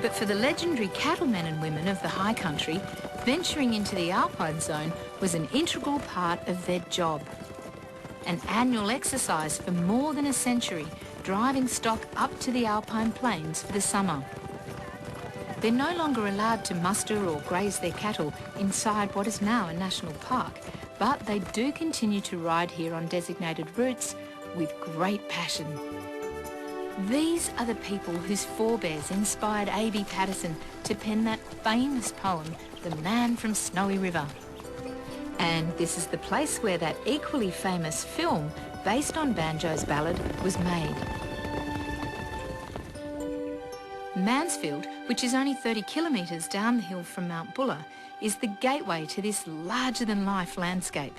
But for the legendary cattlemen and women of the High Country, venturing into the Alpine zone was an integral part of their job. An annual exercise for more than a century, driving stock up to the Alpine plains for the summer. They're no longer allowed to muster or graze their cattle inside what is now a national park, but they do continue to ride here on designated routes with great passion. These are the people whose forebears inspired A.B. Patterson to pen that famous poem, The Man from Snowy River. And this is the place where that equally famous film, based on Banjo's ballad, was made. Mansfield, which is only 30 kilometres down the hill from Mount Buller, is the gateway to this larger-than-life landscape.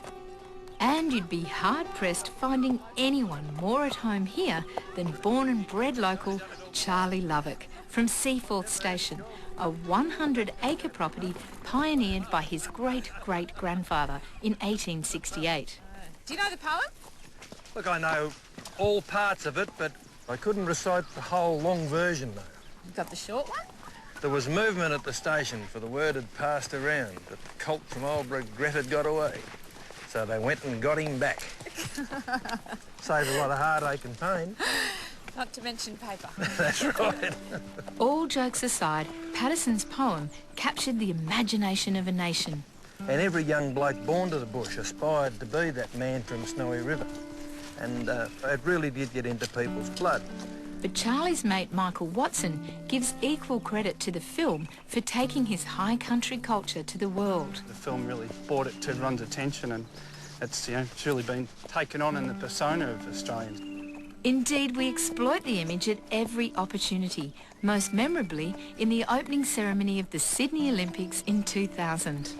And you'd be hard-pressed finding anyone more at home here than born and bred local Charlie Lovick from Seaforth Station, a 100-acre property pioneered by his great-great-grandfather in 1868. Do you know the poem? Look, I know all parts of it, but I couldn't recite the whole long version, though. You got the short one? There was movement at the station, for the word had passed around that the colt from old Regret had got away. So they went and got him back. Saved a lot of heartache and pain. Not to mention paper. That's right. All jokes aside, Patterson's poem captured the imagination of a nation. And every young bloke born to the bush aspired to be that man from Snowy River. And it really did get into people's blood. But Charlie's mate Michael Watson gives equal credit to the film for taking his high country culture to the world. The film really brought it to everyone's attention, and it's really been taken on in the persona of Australians. Indeed, we exploit the image at every opportunity, most memorably in the opening ceremony of the Sydney Olympics in 2000.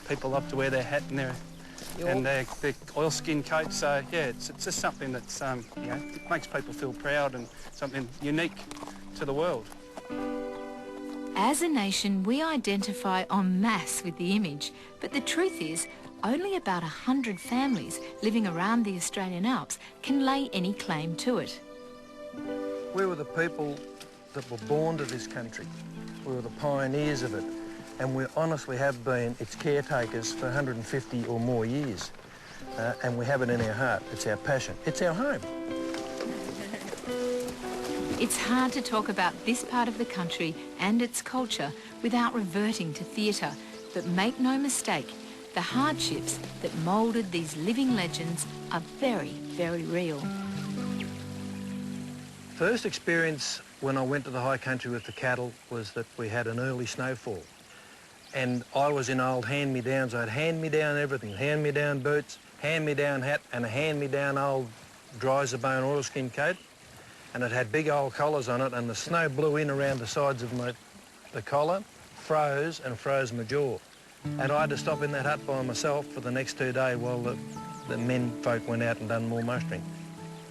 People love to wear their hat and their oilskin coats, so yeah, it's just something that's it makes people feel proud and something unique to the world. As a nation, we identify en masse with the image, but the truth is, only about 100 families living around the Australian Alps can lay any claim to it. We were the people that were born to this country. We were the pioneers of it. And we honestly have been its caretakers for 150 or more years. And we have it in our heart. It's our passion. It's our home. It's hard to talk about this part of the country and its culture without reverting to theatre. But make no mistake, the hardships that moulded these living legends are very, very real. First experience when I went to the high country with the cattle was that we had an early snowfall. And I was in old hand-me-downs. I had hand-me-down everything, hand-me-down boots, hand-me-down hat, and a hand-me-down old dry-as-a-bone oilskin coat. And it had big old collars on it, and the snow blew in around the sides of the collar, froze my jaw. And I had to stop in that hut by myself for the next 2 days while the men folk went out and done more mustering.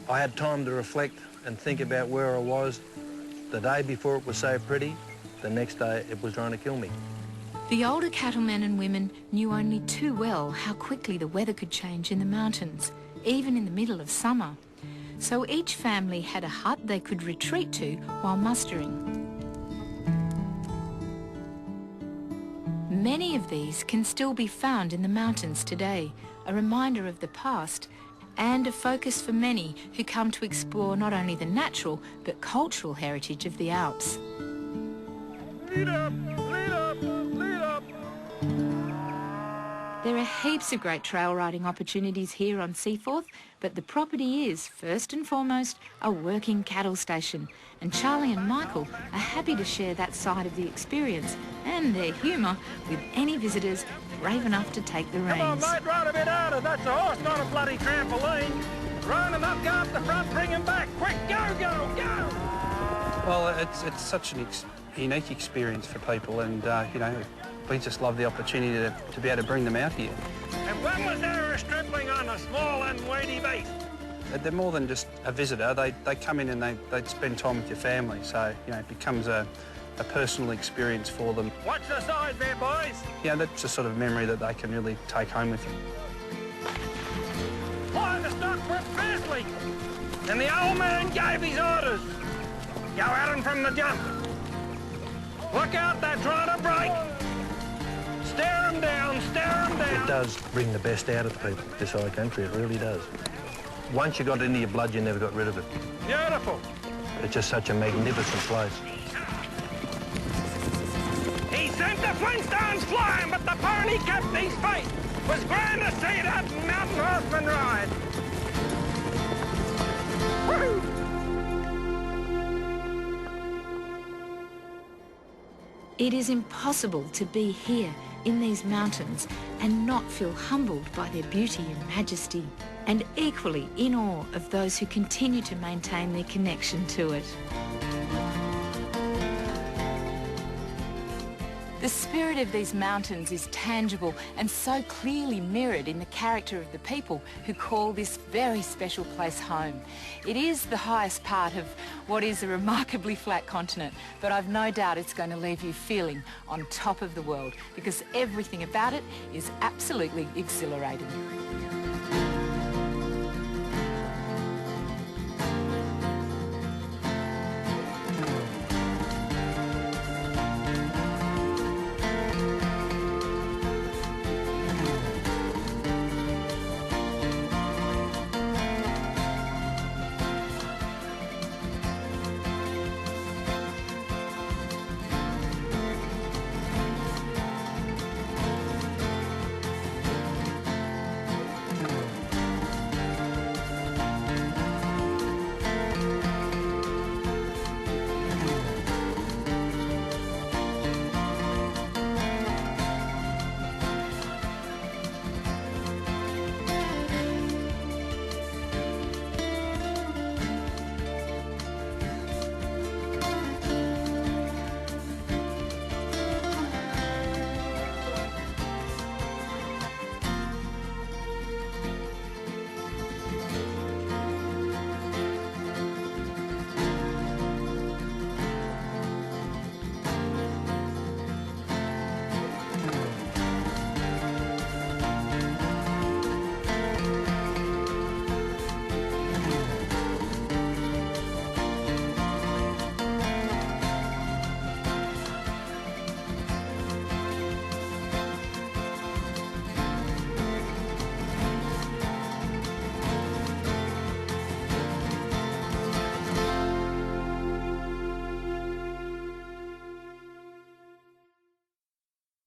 I had time to reflect and think about where I was. The day before it was so pretty, the next day it was trying to kill me. The older cattlemen and women knew only too well how quickly the weather could change in the mountains, even in the middle of summer. So each family had a hut they could retreat to while mustering. Many of these can still be found in the mountains today, a reminder of the past and a focus for many who come to explore not only the natural but cultural heritage of the Alps. Lead up! Lead up! Lead up! There are heaps of great trail riding opportunities here on Seaforth, but the property is, first and foremost, a working cattle station, and Charlie and Michael are happy to share that side of the experience and their humour with any visitors brave enough to take the reins. Come on, mate, ride a bit harder. That's a horse, not a bloody trampoline. Run him up, go up the front, bring him back. Quick, go, go, go! Well, it's such an unique experience for people, and, we just love the opportunity to be able to bring them out here. And when was there a stripling on a small and weedy beast? They're more than just a visitor. They come in and they spend time with your family, so, it becomes a personal experience for them. Watch the side there, boys. That's a sort of memory that they can really take home with them. Fly the stock whip fiercely. And the old man gave his orders. Go at him from the jump. Look out, they're trying to break. Stare them down, stare them down. It does bring the best out of the people, this high country, it really does. Once you got it into your blood, you never got rid of it. Beautiful. It's just such a magnificent place. He sent the Flintstones flying, but the pony kept his faith. It was grand to see that mountain horseman ride. Woo! It is impossible to be here in these mountains and not feel humbled by their beauty and majesty, and equally in awe of those who continue to maintain their connection to it. The spirit of these mountains is tangible and so clearly mirrored in the character of the people who call this very special place home. It is the highest part of what is a remarkably flat continent, but I've no doubt it's going to leave you feeling on top of the world because everything about it is absolutely exhilarating.